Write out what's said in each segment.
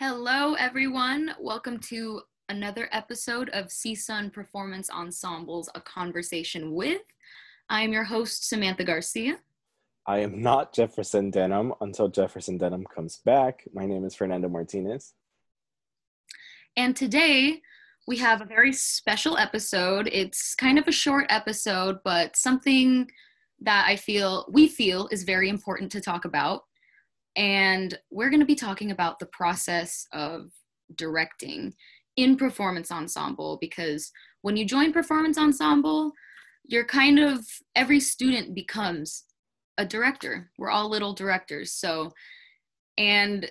Hello, everyone. Welcome to another episode of CSUN Performance Ensembles, A Conversation With. I'm your host, Samantha Garcia. I am not Jefferson Denham until Jefferson Denham comes back. My name is Fernando Martinez. And today we have a very special episode. It's kind of a short episode, but something that we feel is very important to talk about. And we're going to be talking about the process of directing in performance ensemble, because when you join performance ensemble, every student becomes a director. We're all little directors. And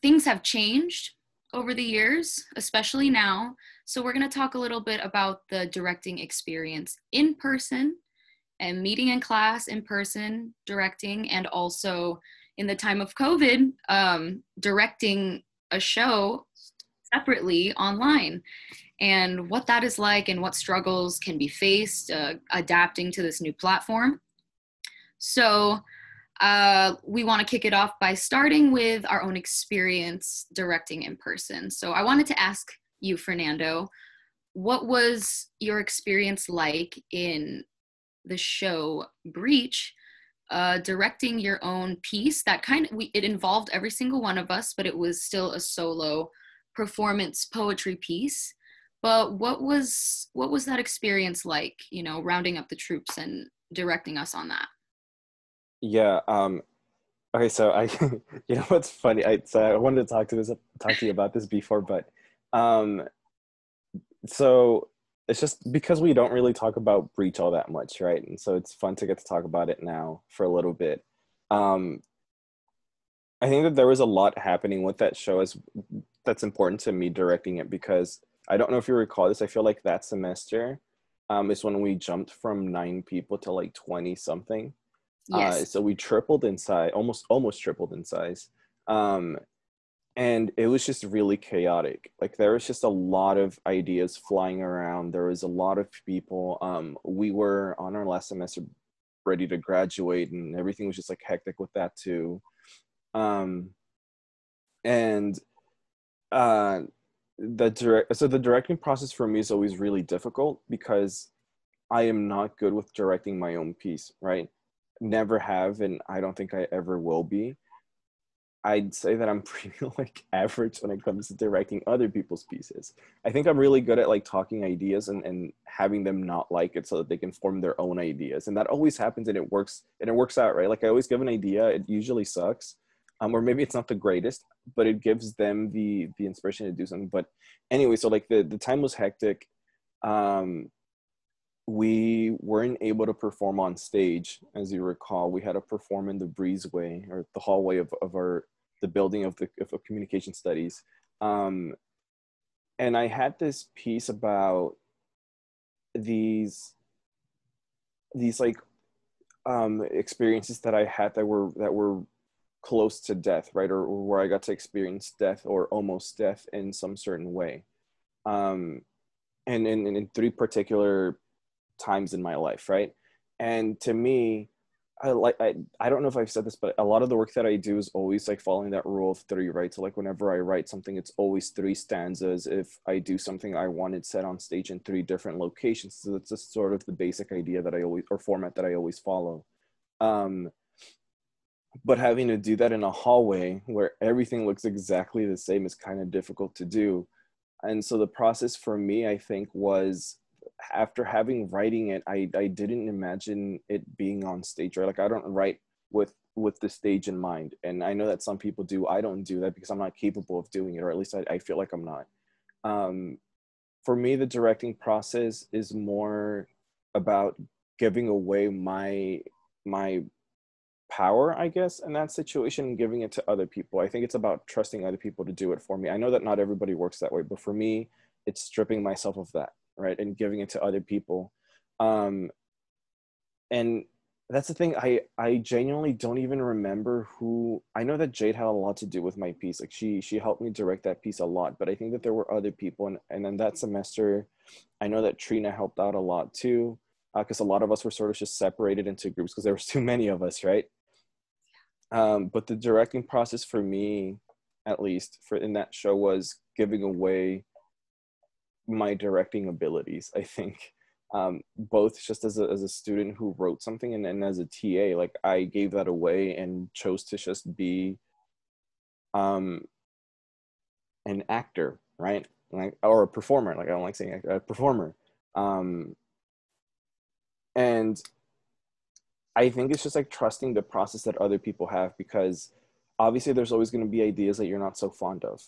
things have changed over the years, especially now. So we're going to talk a little bit about the directing experience in person and meeting in class in person, directing, and also in the time of COVID, directing a show separately online, and what that is like and what struggles can be faced adapting to this new platform. So we want to kick it off by starting with our own experience directing in person. So I wanted to ask you, Fernando, what was your experience like in the show Breach, directing your own piece that it involved every single one of us, but it was still a solo performance poetry piece. But what was that experience like, rounding up the troops and directing us on that? Yeah. Okay. So what's funny? I wanted to talk to you about this before, but um, so it's just because we don't really talk about Breach all that much, right? And so it's fun to get to talk about it now for a little bit. Um, I think that there was a lot happening with that show that's important to me directing it, because I don't know if you recall this. I feel like that semester is when we jumped from 9 people to like 20 something. Yes. So we tripled in size, almost tripled in size. And it was just really chaotic. Like, there was just a lot of ideas flying around. There was a lot of people. We were on our last semester ready to graduate, and everything was just like hectic with that too. Um, and uh, the directing process for me is always really difficult, because I am not good with directing my own piece, right? Never have, and I don't think I ever will be. I'd say that I'm pretty like average when it comes to directing other people's pieces. I think I'm really good at like talking ideas and having them not like it so that they can form their own ideas. And that always happens, and it works out, right? Like, I always give an idea, it usually sucks. Or maybe it's not the greatest, but it gives them the inspiration to do something. But anyway, so like the time was hectic. We weren't able to perform on stage. As you recall, we had to perform in the breezeway, or the hallway of the building of communication studies. And I had this piece about these like experiences that I had that were close to death, right? Or where I got to experience death or almost death in some certain way. And in three particular times in my life, right? And to me, I don't know if I've said this, but a lot of the work that I do is always like following that rule of three, right? So like, whenever I write something, it's always three stanzas. If I do something, I want it set on stage in three different locations. So that's just sort of the basic idea that I always, or format that I always follow. But having to do that in a hallway where everything looks exactly the same is kind of difficult to do. And so the process for me, I think, was, after writing it, I didn't imagine it being on stage, right? Like, I don't write with the stage in mind. And I know that some people do. I don't do that because I'm not capable of doing it, or at least I feel like I'm not. For me, the directing process is more about giving away my power, I guess, in that situation, and giving it to other people. I think it's about trusting other people to do it for me. I know that not everybody works that way, but for me, it's stripping myself of that, right, and giving it to other people. And that's the thing. I genuinely don't even remember who. I know that Jade had a lot to do with my piece. Like, she helped me direct that piece a lot, but I think that there were other people. And then that semester, I know that Trina helped out a lot too, because a lot of us were sort of just separated into groups because there was too many of us, right? But the directing process for me at least for in that show, was giving away my directing abilities, I think. Both just as a student who wrote something, and then as a TA, like I gave that away and chose to just be um an actor, right? Like, or a performer, like I don't like saying a performer. Um and I think it's just like trusting the process that other people have, because obviously there's always going to be ideas that you're not so fond of.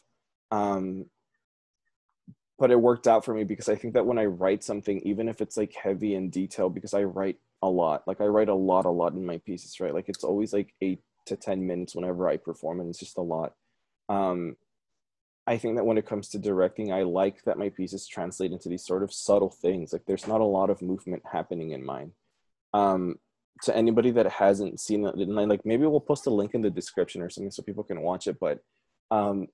Um, but it worked out for me because I think that when I write something, even if it's like heavy in detail, because I write a lot, like I write a lot in my pieces, right? Like it's always like 8 to 10 minutes whenever I perform, and it's just a lot. Um, I think that when it comes to directing, I like that my pieces translate into these sort of subtle things. Like there's not a lot of movement happening in mine. um to anybody that hasn't seen it, and like maybe we'll post a link in the description or something so people can watch it, but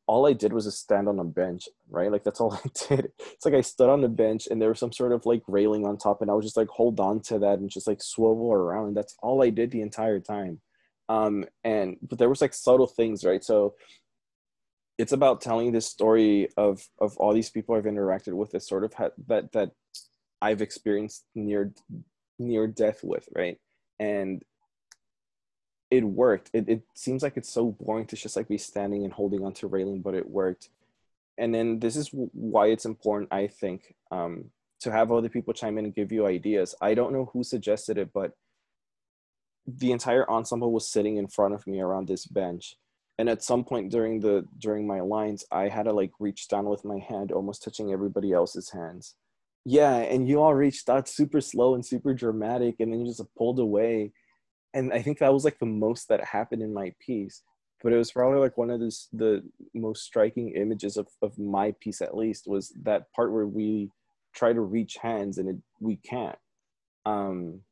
all I did was just stand on a bench, right? Like that's all I did. It's like I stood on the bench and there was some sort of like railing on top, and I was just like hold on to that and just like swivel around. That's all I did the entire time. And but there was like subtle things, right? So it's about telling this story of all these people I've interacted with, that sort of that I've experienced near death with, right? And it worked. It seems like it's so boring to just like be standing and holding onto railing, but it worked. And then this is why it's important, I think, to have other people chime in and give you ideas. I don't know who suggested it, but the entire ensemble was sitting in front of me around this bench, and at some point during my lines, I had to like reach down with my hand, almost touching everybody else's hands. Yeah, and you all reached out super slow and super dramatic, and then you just pulled away. And I think that was like the most that happened in my piece. But it was probably like one of the most striking images of my piece, at least, was that part where we try to reach hands and we can't. Um,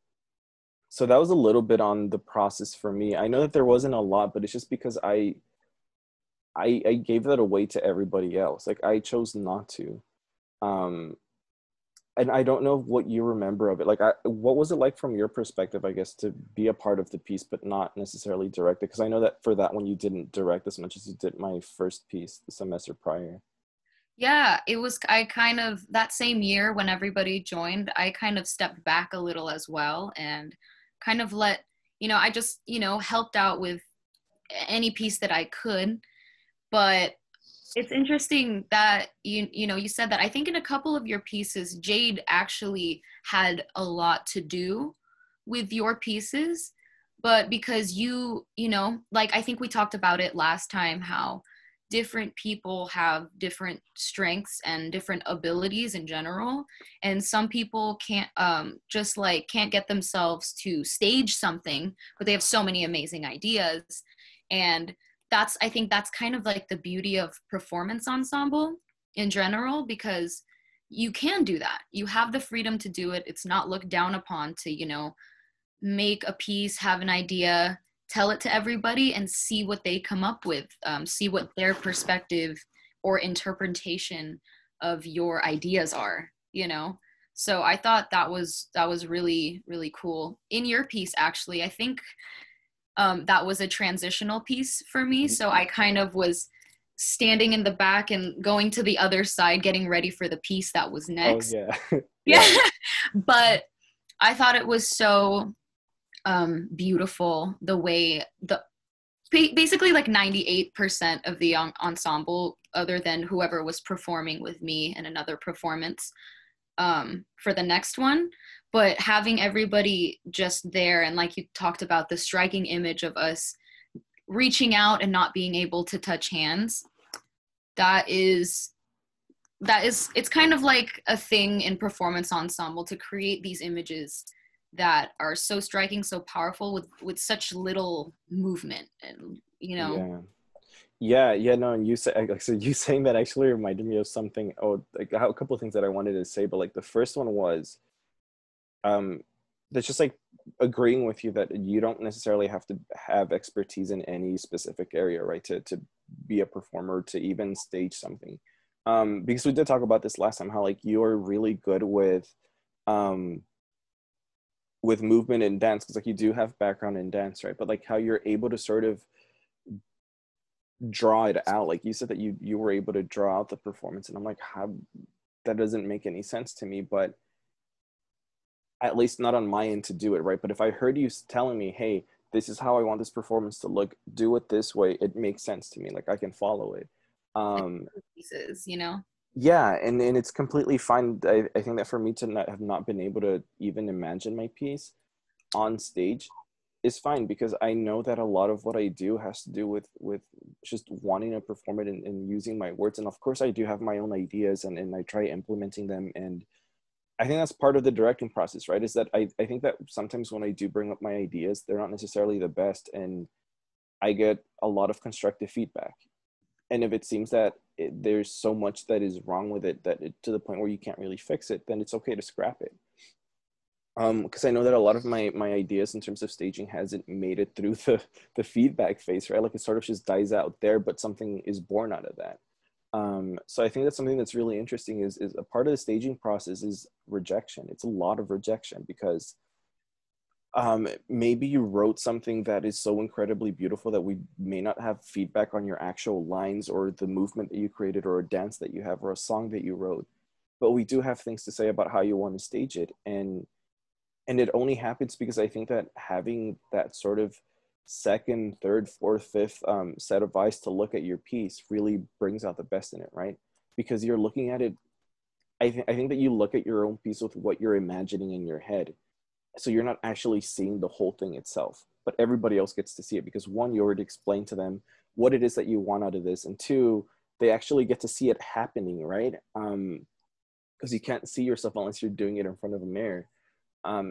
so that was a little bit on the process for me. I know that there wasn't a lot, but it's just because I gave that away to everybody else. Like I chose not to. Um, and I don't know what you remember of it. Like, what was it like from your perspective, I guess, to be a part of the piece, but not necessarily direct it? Because I know that for that one, you didn't direct as much as you did my first piece the semester prior. Yeah, it was, I kind of, that same year when everybody joined, I kind of stepped back a little as well and kind of let, I just, helped out with any piece that I could. But it's interesting that you said that. I think in a couple of your pieces, Jade actually had a lot to do with your pieces, but because like I think we talked about it last time, how different people have different strengths and different abilities in general, and some people can't just like can't get themselves to stage something, but they have so many amazing ideas. And I think that's kind of like the beauty of performance ensemble in general, because you can do that. You have the freedom to do it. It's not looked down upon to, make a piece, have an idea, tell it to everybody, and see what they come up with, see what their perspective or interpretation of your ideas are. So I thought that was really, really cool. In your piece, actually, I think that was a transitional piece for me. So I kind of was standing in the back and going to the other side, getting ready for the piece that was Oh next. yeah, Yeah. yeah. But I thought it was so beautiful the way basically like 98% of the ensemble, other than whoever was performing with me in another performance, for the next one. But having everybody just there, and like you talked about, the striking image of us reaching out and not being able to touch hands, that is it's kind of like a thing in performance ensemble, to create these images that are so striking, so powerful, with such little movement. And Yeah. Yeah, no, and you say, like, so you saying that actually reminded me of something. Oh, like a couple of things that I wanted to say, but like the first one was, um, that's just like agreeing with you that you don't necessarily have to have expertise in any specific area, right? To be a performer, to even stage something. Because we did talk about this last time, how like you're really good um, with movement and dance, because like you do have background in dance, right? But like how you're able to sort of draw it out. Like you said that you were able to draw out the performance, and I'm like, how, that doesn't make any sense to me, but at least not on my end to do it, right? But if I heard you telling me, hey, this is how I want this performance to look, do it this way, it makes sense to me. Like I can follow it. Like Um, pieces, you know? yeah, and it's completely fine. I think that for me to not have not been able to even imagine my piece on stage is fine, because I know that a lot of what I do has to do with just wanting to perform it, and using my words. And of course I do have my own ideas, and I try implementing them. And I think that's part of the directing process, right? Is that I think that sometimes when I do bring up my ideas, they're not necessarily the best, and I get a lot of constructive feedback. And if it seems that there's so much that is wrong with it, to the point where you can't really fix it, then it's okay to scrap it. Because I know that a lot of my ideas in terms of staging hasn't made it through the feedback phase, right? Like it sort of just dies out there, but something is born out of that. So I think that's something that's really interesting, is a part of the staging process is rejection. It's a lot of rejection, because maybe you wrote something that is so incredibly beautiful that we may not have feedback on your actual lines, or the movement that you created, or a dance that you have, or a song that you wrote, but we do have things to say about how you want to stage it. And it only happens because I think that having that sort of second, third, fourth, fifth set of eyes to look at your piece really brings out the best in it, right? Because you're looking at it. I think that you look at your own piece with what you're imagining in your head, so you're not actually seeing the whole thing itself, but everybody else gets to see it, because one, you already explained to them what it is that you want out of this, and two, they actually get to see it happening, right? Because you can't see yourself unless you're doing it in front of a mirror.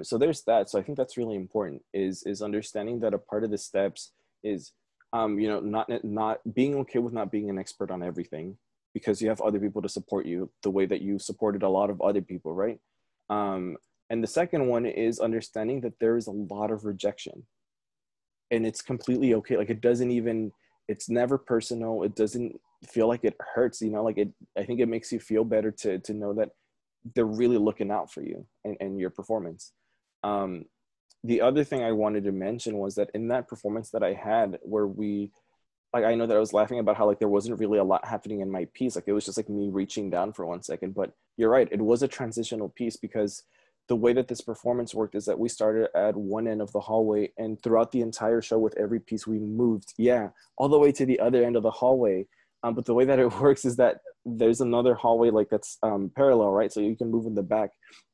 So there's that. So I think that's really important, is understanding that a part of the steps is not being okay with not being an expert on everything, because you have other people to support you the way that you supported a lot of other people, right? um, and the second one is understanding that there is a lot of rejection, and it's completely okay. Like it doesn't even, it's never personal. It doesn't feel like it hurts, like it, I think it makes you feel better to know that they're really looking out for you and your performance. Um, the other thing I wanted to mention was that in that performance that I had, where we, like, I know that I was laughing about how like there wasn't really a lot happening in my piece. Like it was just like me reaching down for 1 second. But you're right, it was a transitional piece, because the way that this performance worked is that we started at one end of the hallway, and throughout the entire show with every piece we moved, yeah, all the way to the other end of the hallway. But the way that it works is that there's another hallway like that's parallel, right? So you can move in the back.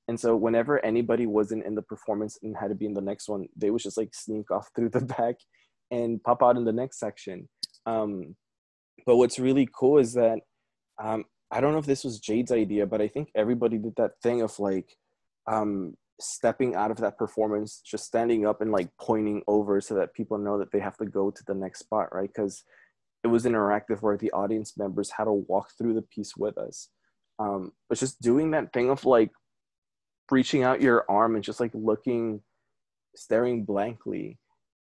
And so whenever anybody wasn't in the performance and had to be in the next one, they would just like sneak off through the back and pop out in the next section. Um, but what's really cool is that I don't know if this was Jade's idea, but I think everybody did that thing of like stepping out of that performance, just standing up and like pointing over so that people know that they have to go to the next spot, right? Because it was interactive, where the audience members had to walk through the piece with us. But just doing that thing of like reaching out your arm and just like looking, staring blankly,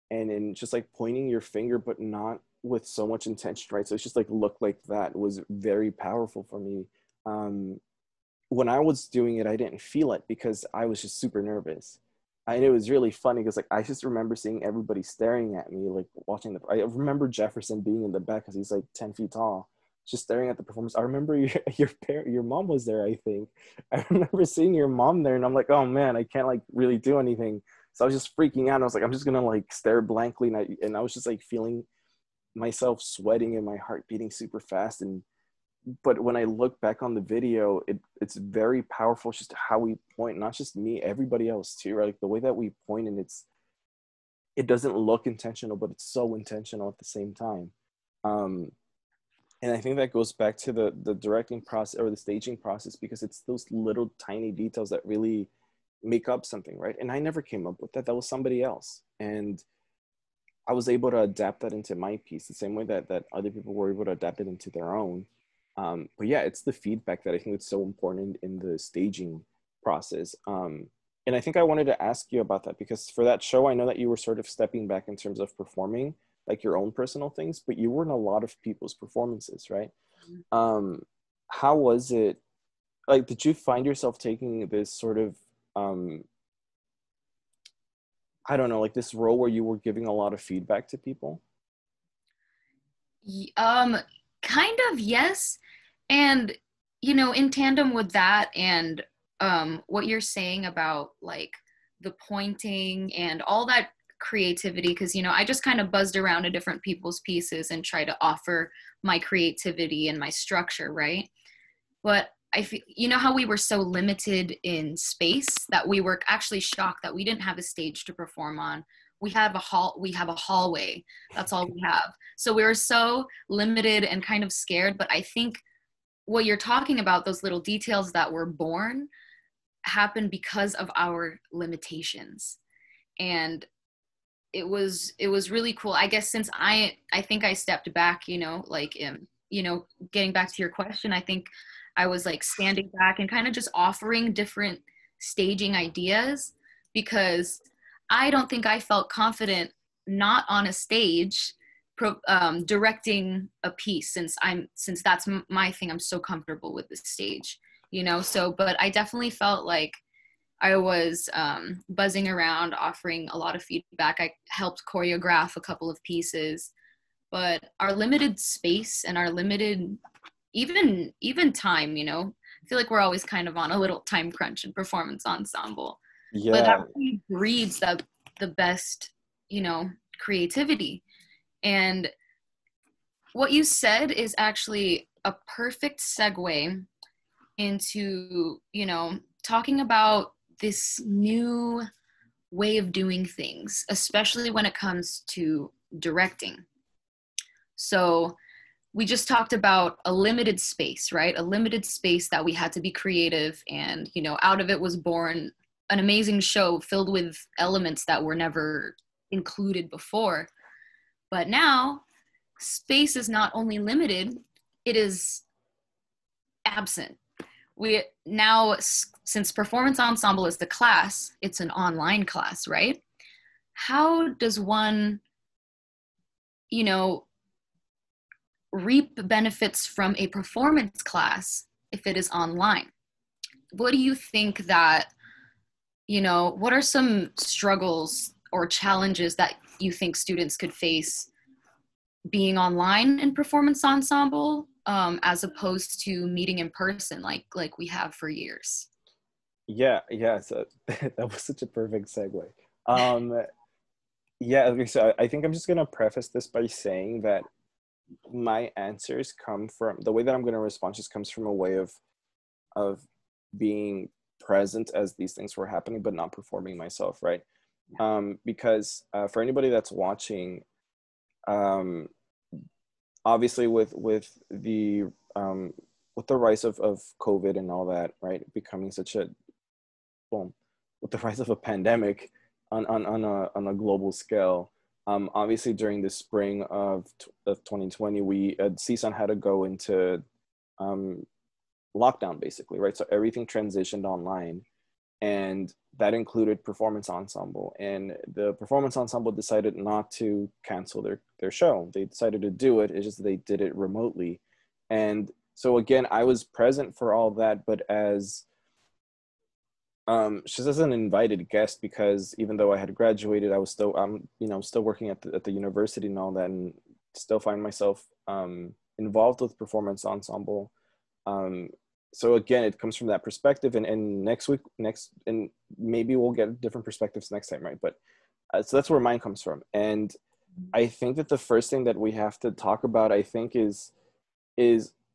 and just like pointing your finger, but not with so much intention, right? So it's just like look like that was very powerful for me. Um, when I was doing it, I didn't feel it because I was just super nervous. And it was really funny because like I just remember seeing everybody staring at me, like watching the. I remember Jefferson being in the back because he's like 10 feet tall, just staring at the performance. I remember your mom was there. I think I remember seeing your mom there, and I'm like, oh man, I can't like really do anything. So I was just freaking out. I was like, I'm just gonna like stare blankly, and I was just like feeling myself sweating and my heart beating super fast. And but when I look back on the video, it's very powerful. It's just how we point, not just me, everybody else too, right? Like the way that we point, and it doesn't look intentional, but it's so intentional at the same time. Um, and I think that goes back to the directing process or the staging process, because it's those little tiny details that really make up something, right? And I never came up with that. That was somebody else. And I was able to adapt that into my piece the same way that other people were able to adapt it into their own. But yeah, it's the feedback that I think is so important in the staging process. And I think I wanted to ask you about that, because for that show, I know that you were sort of stepping back in terms of performing like your own personal things, but you were in a lot of people's performances, right? Um, how was it? Like, did you find yourself taking this sort of, um, I don't know, like this role where you were giving a lot of feedback to people? Kind of, yes. And, in tandem with that and what you're saying about like the pointing and all that creativity, because, I just kind of buzzed around to different people's pieces and try to offer my creativity and my structure, right? But I feel, how we were so limited in space that we were actually shocked that we didn't have a stage to perform on. We have a hallway. That's all we have. So we were so limited and kind of scared. But I think what you're talking about, those little details that were born, happened because of our limitations. And it was really cool. I guess since I think I stepped back, like getting back to your question, I think I was like standing back and kind of just offering different staging ideas because I don't think I felt confident not on a stage directing a piece since that's my thing. I'm so comfortable with the stage, so but I definitely felt like I was buzzing around, offering a lot of feedback. I helped choreograph a couple of pieces, but our limited space and our limited even time, I feel like we're always kind of on a little time crunch in performance ensemble. But that Yeah, really breeds the best, creativity. And what you said is actually a perfect segue into, talking about this new way of doing things, especially when it comes to directing. So we just talked about a limited space, right? A limited space that we had to be creative, and, out of it was born an amazing show filled with elements that were never included before. But now space is not only limited, it is absent. We now, since performance ensemble is the class, it's an online class, right? How does one, you know, reap benefits from a performance class if it is online? What do you think that, what are some struggles or challenges that you think students could face being online in performance ensemble, as opposed to meeting in person like we have for years? yeah. So that was such a perfect segue. Um, yeah, okay, so I think I'm just gonna preface this by saying that my answers come from the way that I'm gonna respond just comes from a way of being present as these things were happening, but not performing myself, right? Because for anybody that's watching, um, obviously um, with the rise of COVID and all that, right, becoming such a boom, with the rise of a pandemic on a global scale. Obviously, during the spring of 2020, we at CSUN had to go into um, lockdown, basically, right? So everything transitioned online, and that included performance ensemble. And the performance ensemble decided not to cancel their show. They decided to do it. It's just they did it remotely. And so again, I was present for all that, but as just as an invited guest, because even though I had graduated, I was still still working at the university and all that, and still find myself involved with performance ensemble. Um, so again, it comes from that perspective, and next and maybe we'll get different perspectives next time, right? But so that's where mine comes from. And I think that the first thing that we have to talk about, I think, is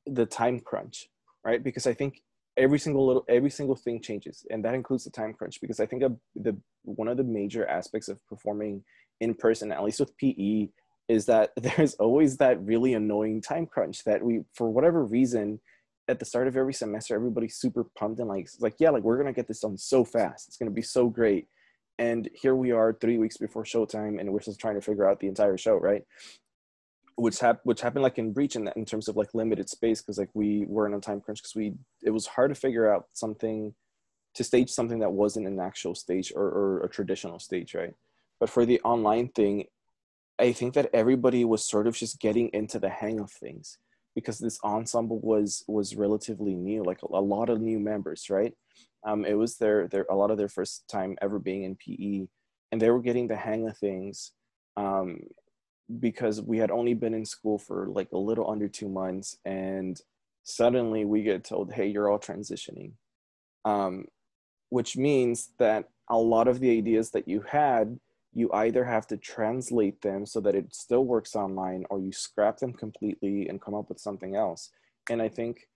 the time crunch, right? Because I think every single thing changes, and that includes the time crunch. Because I think the one of the major aspects of performing in person, at least with PE, is that there's always that really annoying time crunch that we, for whatever reason, at the start of every semester, everybody's super pumped and like yeah, like we're gonna get this done so fast, it's gonna be so great. And here we are 3 weeks before showtime, and we're just trying to figure out the entire show, right? Which happened like in Breach, in terms of like limited space, because like we were in a time crunch, because it was hard to figure out something to stage, something that wasn't an actual stage, or a traditional stage, right? But for the online thing, I think that everybody was sort of just getting into the hang of things, because this ensemble was relatively new, like a lot of new members, right? It was their a lot of their first time ever being in PE, and they were getting the hang of things. because we had only been in school for like a little under 2 months, and suddenly we get told, hey, you're all transitioning. Um, which means that a lot of the ideas that you had, you either have to translate them so that it still works online, or you scrap them completely and come up with something else. And I think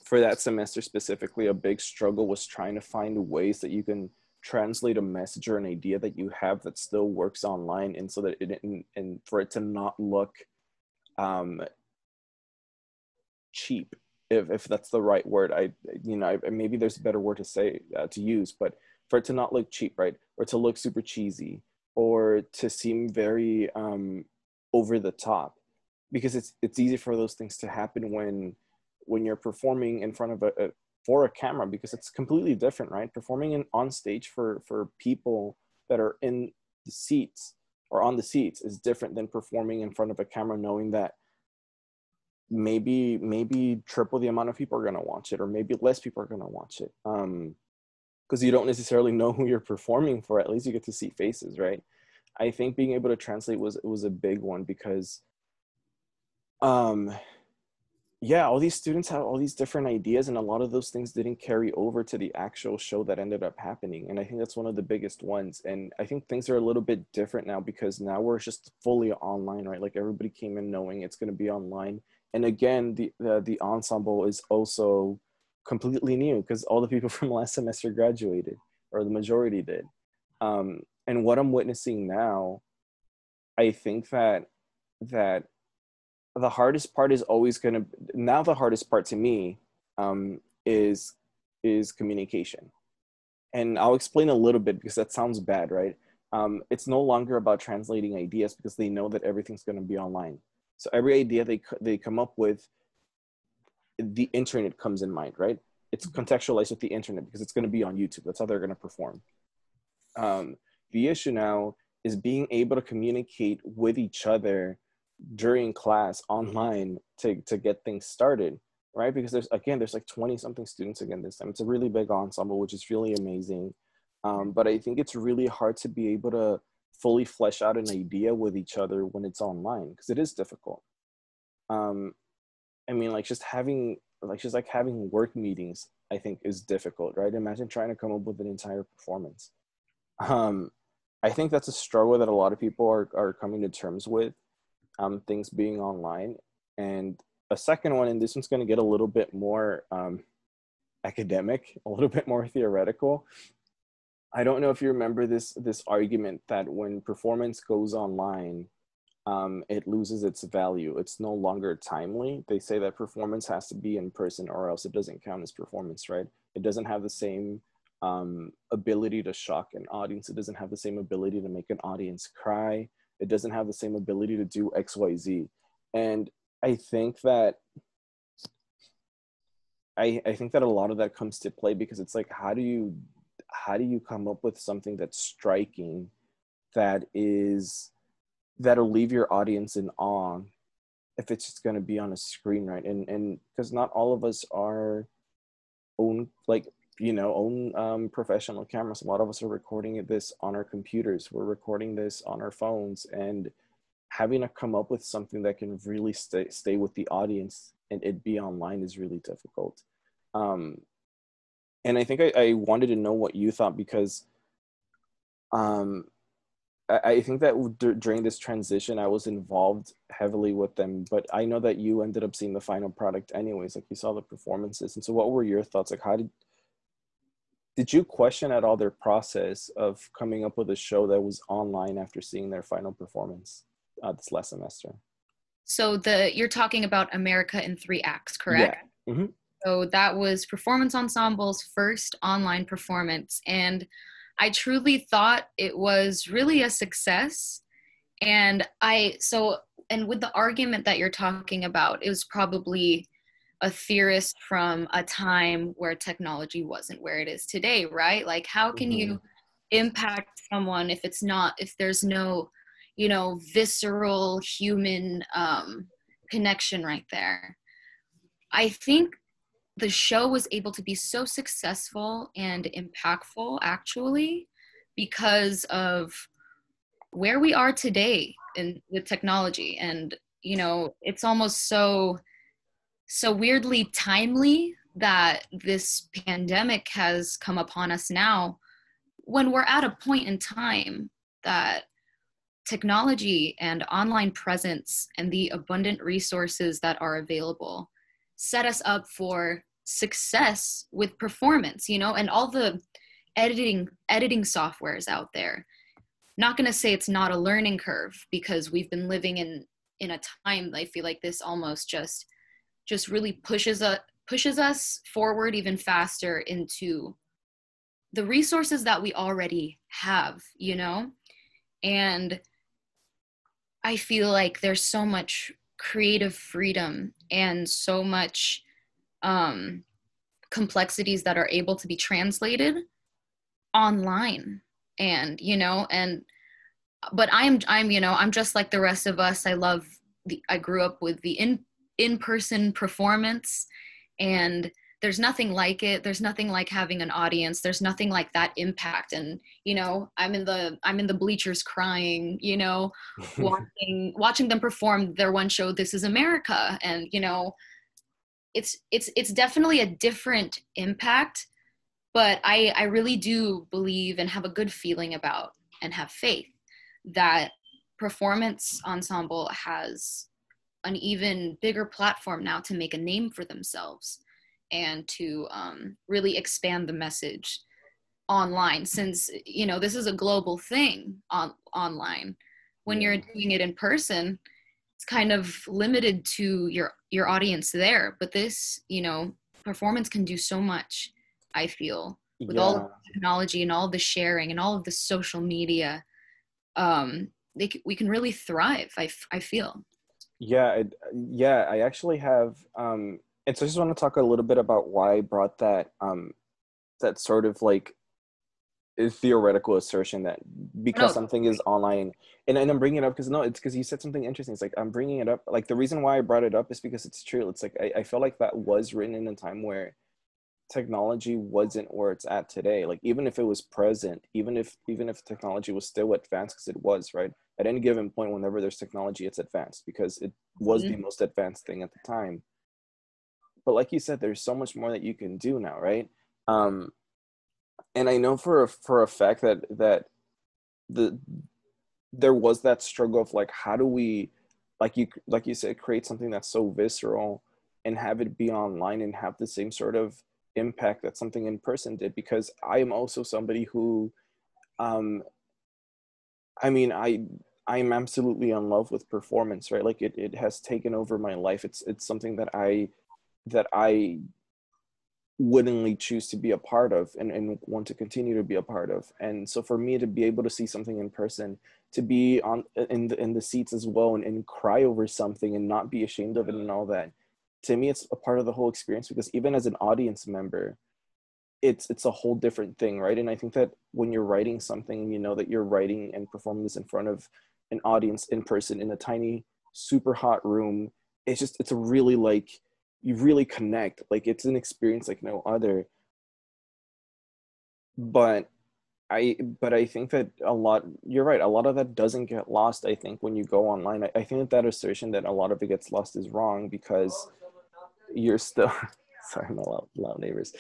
for that semester specifically, a big struggle was trying to find ways that you can translate a message or an idea that you have that still works online, and so that and for it to not look um, cheap, if that's the right word. Maybe there's a better word to say, to use, but for it to not look cheap, right, or to look super cheesy, or to seem very over the top, because it's easy for those things to happen when you're performing in front of for a camera, because it's completely different, right? Performing on stage for people that are in the seats or on the seats is different than performing in front of a camera, knowing that maybe triple the amount of people are going to watch it, or maybe less people are going to watch it, because you don't necessarily know who you're performing for. At least you get to see faces, right? I think being able to translate was a big one, because um yeah, all these students have all these different ideas, and a lot of those things didn't carry over to the actual show that ended up happening. And I think that's one of the biggest ones. And I think things are a little bit different now, because now we're just fully online, right? Like, everybody came in knowing it's going to be online. And again, the ensemble is also completely new, because all the people from last semester graduated, or the majority did. And what I'm witnessing now, I think that the hardest part is always going to, now the hardest part to me, um, is communication. And I'll explain a little bit, because that sounds bad, right? It's no longer about translating ideas, because they know that everything's going to be online. So every idea they come up with, the internet comes in mind, right? It's contextualized with the internet, because it's going to be on YouTube. That's how they're going to perform. um, the issue now is being able to communicate with each other during class online to get things started, right? Because there's like 20 something students again this time. It's a really big ensemble, which is really amazing. But I think it's really hard to be able to fully flesh out an idea with each other when it's online, because it is difficult. um, I mean, like having work meetings, I think, is difficult, right? Imagine trying to come up with an entire performance. um, I think that's a struggle that a lot of people are coming to terms with, things being online. And a second one, and this one's going to get a little bit more academic, a little bit more theoretical. I don't know if you remember this argument that when performance goes online, it loses its value. It's no longer timely. They say that performance has to be in person, or else it doesn't count as performance, right? It doesn't have the same ability to shock an audience. It doesn't have the same ability to make an audience cry. It doesn't have the same ability to do X, Y, Z. And I think that I think that a lot of that comes to play, because it's like, how do you come up with something that's striking, that'll leave your audience in awe, if it's just going to be on a screen, right? And because not all of us are own, like, own professional cameras. A lot of us are recording this on our computers. We're recording this on our phones, and having to come up with something that can really stay with the audience and it be online is really difficult. um and I think I wanted to know what you thought, because um I think that during this transition, I was involved heavily with them, but I know that you ended up seeing the final product anyways. Like, you saw the performances, and so what were your thoughts? Like, how did you question at all their process of coming up with a show that was online after seeing their final performance this last semester? So you're talking about America in Three Acts, Yeah. correct? Hmm. So that was Performance Ensemble's first online performance. And I truly thought it was really a success. And with the argument that you're talking about, it was probably a theorist from a time where technology wasn't where it is today, right? Like, how can Hmm. you impact someone if there's no, visceral human connection right there? I think the show was able to be so successful and impactful, actually, because of where we are today in with technology. And it's almost so weirdly timely that this pandemic has come upon us now, when we're at a point in time that technology and online presence and the abundant resources that are available set us up for success with performance, and all the editing softwares out there. Not going to say it's not a learning curve, because we've been living in a time, I feel like this almost just really pushes us forward even faster into the resources that we already have, and I feel like there's so much creative freedom and so much um, complexities that are able to be translated online. And but I'm just like the rest of us. I grew up with the in-person performance, and there's nothing like it. There's nothing like having an audience. There's nothing like that impact. And I'm in the bleachers crying, watching them perform their one show, This Is America. And it's definitely a different impact, but I really do believe and have a good feeling about, and have faith that performance ensemble has an even bigger platform now to make a name for themselves, and to really expand the message online, since this is a global thing online. When Yeah. you're doing it in person, it's kind of limited to your audience there, but this performance can do so much, I feel, with all of Yeah. the technology and all of the sharing and all of the social media. We can really thrive, I feel. Yeah, I actually have, and so I just want to talk a little bit about why I brought that, that sort of like theoretical assertion that because No. something is online, and I'm bringing it up because no, it's because you said something interesting. It's like I'm bringing it up, like the reason why I brought it up is because it's true. It's like I feel like that was written in a time where technology wasn't where it's at today. Like even if it was present, even if technology was still advanced, because it was, right, at any given point whenever there's technology, it's advanced because it was the Mhm. most advanced thing at the time. But like you said, there's so much more that you can do now, right? um and I know for a fact that the there was that struggle of like, how do we, like you said, create something that's so visceral and have it be online and have the same sort of impact that something in person did. Because I am also somebody who, um I mean, I'm absolutely in love with performance, right? Like it has taken over my life. It's something that I willingly choose to be a part of, and want to continue to be a part of. And so for me to be able to see something in person, to be on in the seats as well, and cry over something and not be ashamed of it and all that, to me it's a part of the whole experience. Because even as an audience member, it's a whole different thing, right? And I think that when you're writing something and you know that you're writing and performing this in front of an audience in person in a tiny super hot room, it's a really like, you really connect. Like it's an experience like no other. But I think that a lot, you're right, a lot of that doesn't get lost. I think when you go online, I think that assertion that a lot of it gets lost is wrong, because you're still sorry, my loud neighbors.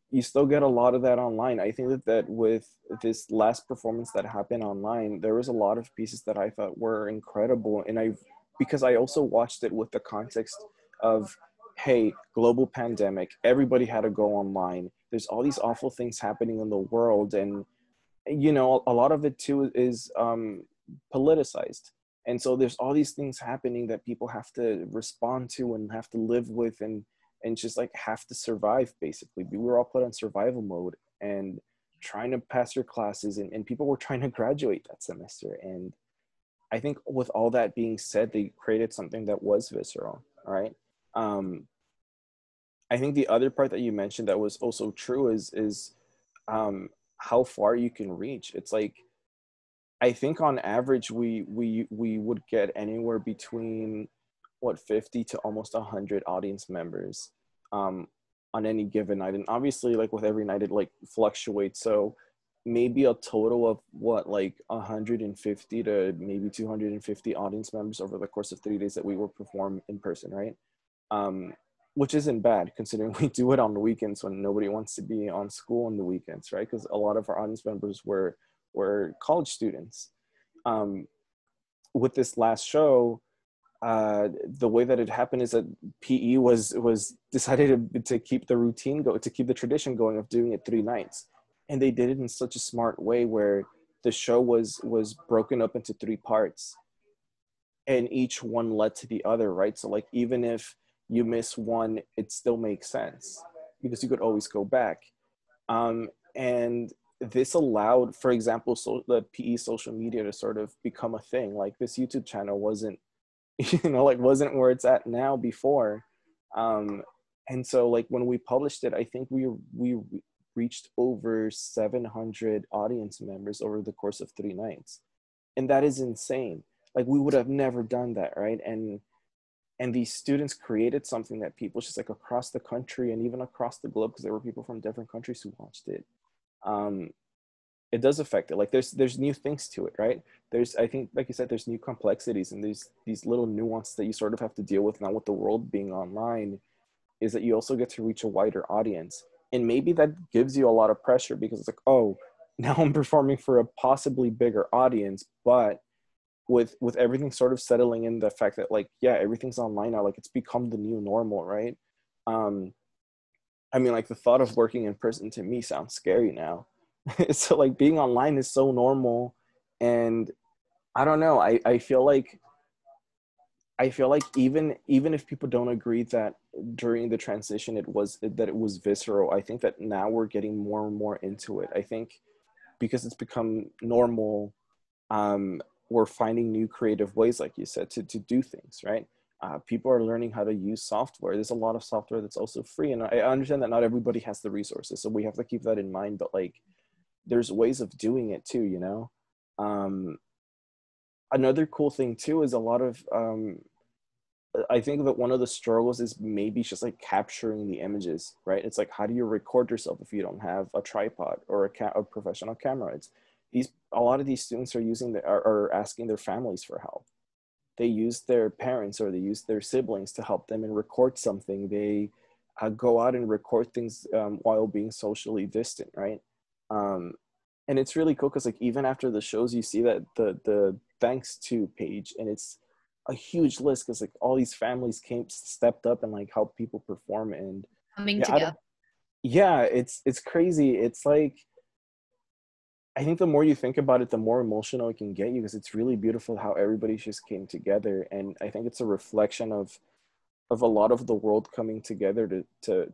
You still get a lot of that online. I think that with this last performance that happened online, there was a lot of pieces that I thought were incredible. And because I also watched it with the context of, hey, global pandemic, everybody had to go online, there's all these awful things happening in the world. And a lot of it too is politicized. And so there's all these things happening that people have to respond to and have to live with, and just like have to survive. Basically, we were all put on survival mode and trying to pass your classes, and people were trying to graduate that semester. And I think with all that being said, they created something that was visceral. All right. um I think the other part that you mentioned that was also true is um how far you can reach. It's like, I think on average we would get anywhere between, what, 50 to almost 100 audience members um, on any given night. And obviously, like with every night, it like fluctuates. So maybe a total of what, like 150 to maybe 250 audience members over the course of 3 days that we will perform in person, right? um, which isn't bad considering we do it on the weekends when nobody wants to be on school on the weekends, right? Because a lot of our audience members were college students. um, with this last show, the way that it happened is that PE was decided to keep the routine go, to keep the tradition going of doing it 3 nights, and they did it in such a smart way where the show was broken up into 3 parts, and each one led to the other, right? So like even if you miss one, it still makes sense because you could always go back. And this allowed, for example, so the PE social media to sort of become a thing. Like this YouTube channel wasn't, like wasn't where it's at now before. And so like when we published it, I think we reached over 700 audience members over the course of 3 nights, and that is insane. Like we would have never done that, right? And these students created something that people just like across the country and even across the globe, because there were people from different countries who watched it. um it does affect it. Like there's new things to it, right? There's, I think, like you said, there's new complexities, and there's these little nuances that you sort of have to deal with now with the world being online, is that you also get to reach a wider audience. And maybe that gives you a lot of pressure because it's like, oh, now I'm performing for a possibly bigger audience. But with everything sort of settling in, the fact that like, yeah, everything's online now, like it's become the new normal, right? um I mean, like the thought of working in person to me sounds scary now. So like being online is so normal. And I don't know, I feel like even if people don't agree that during the transition it was visceral, I think that now we're getting more and more into it. I think because it's become normal, we're finding new creative ways, like you said, to do things, right? People are learning how to use software. There's a lot of software that's also free, and I understand that not everybody has the resources, so we have to keep that in mind. But like, there's ways of doing it too, you know. um, Another cool thing too is a lot of I think that one of the struggles is maybe just like capturing the images, right? It's like, how do you record yourself if you don't have a tripod or a professional camera? It's these, a lot of these students are are asking their families for help. They use their parents or they use their siblings to help them and record something. They go out and record things while being socially distant, right? Um, and it's really cool because like even after the shows, you see that the thanks to page, and it's a huge list because like all these families stepped up and like helped people perform. And Coming yeah, together. yeah, it's crazy. It's like, I think the more you think about it, the more emotional it can get you, because it's really beautiful how everybody just came together. And I think it's a reflection of a lot of the world coming together to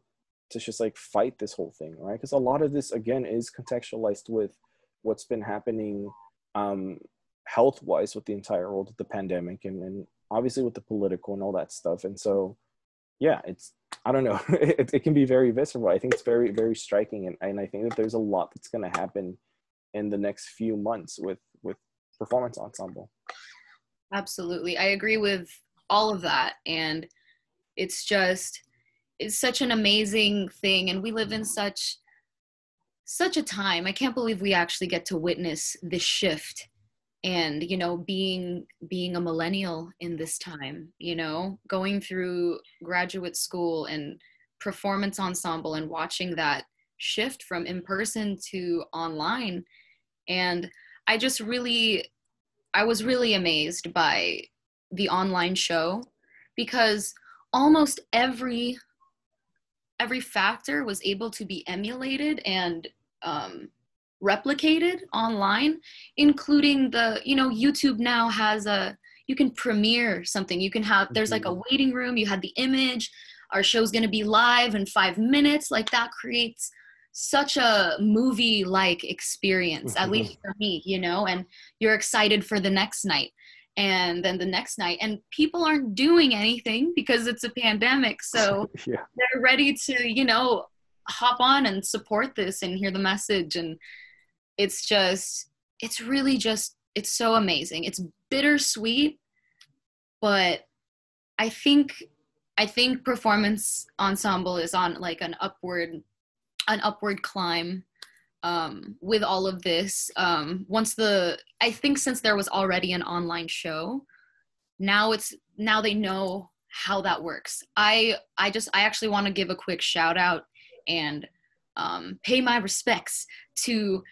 just like fight this whole thing, right? Because a lot of this again is contextualized with what's been happening um health wise with the entire world, with the pandemic, and obviously with the political and all that stuff. And so yeah, it's, I don't know, it can be very visceral. I think it's very, very striking, and I think that there's a lot that's going to happen in the next few months with performance ensemble. Absolutely. I agree with all of that. And it's just, it's such an amazing thing. And we live in such a time. I can't believe we actually get to witness this shift. And, you know, being a millennial in this time, you know, going through graduate school and performance ensemble and watching that shift from in person to online. And I just really, I was really amazed by the online show because almost every factor was able to be emulated and um, replicated online, including the, you know, YouTube now has a, you can premiere something. You can have, there's like a Mhm. waiting room, you had the image, our show's going to be live in 5 minutes. Like that creates such a movie like experience, at least for me, you know, and you're excited for the next night and then the next night, and people aren't doing anything because it's a pandemic. So Yeah. they're ready to, you know, hop on and support this and hear the message. And it's just, it's really just, it's so amazing. It's bittersweet, but I think I think performance ensemble is on like an upward climb. with all of this. I think since there was already an online show, now they know how that works. I actually want to give a quick shout out and pay my respects to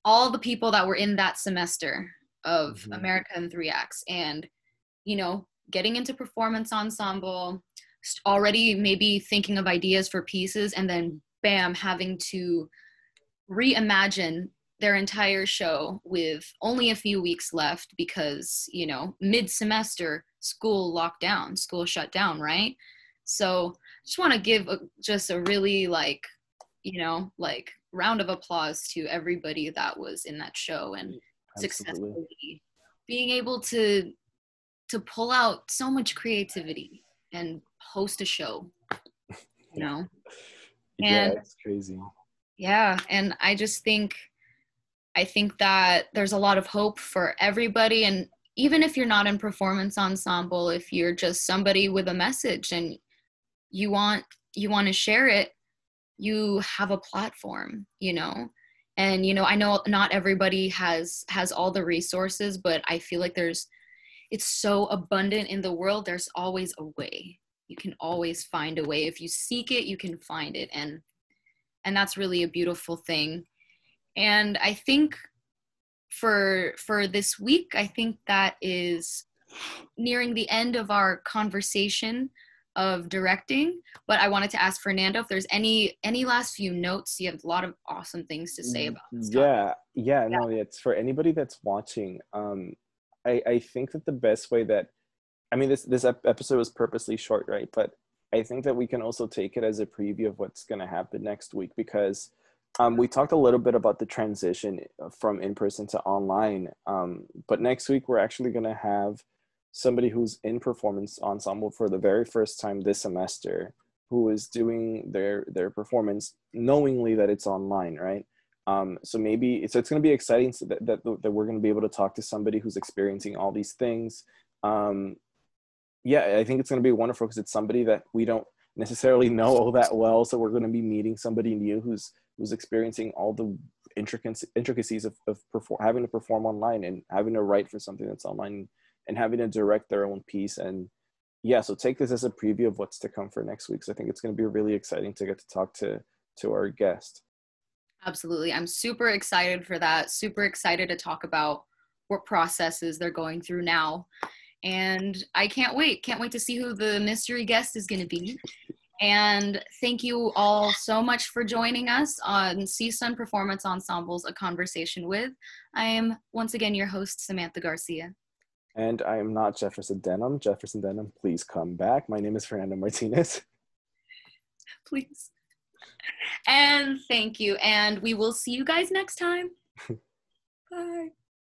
all the people that were in that semester of Mm-hmm. America in 3 Acts, and getting into performance ensemble, already maybe thinking of ideas for pieces, and then bam, having to reimagine their entire show with only a few weeks left because mid-semester school shut down, right? So just want to give just a really like round of applause to everybody that was in that show and Absolutely. successfully being able to pull out so much creativity and host a show, you know Yeah, and it's crazy. yeah, and I think that there's a lot of hope for everybody. And even if you're not in performance ensemble, if you're just somebody with a message and you want to share it, you have a platform, and I know not everybody has all the resources, but I feel like it's so abundant in the world. There's always a way. You can always find a way. If you seek it, you can find it. And that's really a beautiful thing. And I think for this week, I think that is nearing the end of our conversation of directing. But I wanted to ask Fernando if there's any last few notes. You have a lot of awesome things to say about this topic. Yeah, no, it's for anybody that's watching. I think that the best way that, I mean, this episode was purposely short, right? But I think that we can also take it as a preview of what's going to happen next week, because we talked a little bit about the transition from in-person to online. But next week, we're actually going to have somebody who's in performance ensemble for the very first time this semester, who is doing their performance knowingly that it's online, right? So it's going to be exciting, so that we're going to be able to talk to somebody who's experiencing all these things. Yeah, I think it's going to be wonderful because it's somebody that we don't necessarily know all that well. So we're going to be meeting somebody new who's experiencing all the intricacies of having to perform online and having to write for something that's online and having to direct their own piece. And yeah, so take this as a preview of what's to come for next week. So I think it's going to be really exciting to get to talk to our guest. Absolutely. I'm super excited for that. Super excited to talk about what processes they're going through now. And I can't wait. Can't wait to see who the mystery guest is going to be. And thank you all so much for joining us on CSUN Performance Ensembles, A Conversation With. I am once again your host, Samantha Garcia. And I am not Jefferson Denham. Jefferson Denham, please come back. My name is Fernando Martinez. Please. And thank you. And we will see you guys next time. Bye.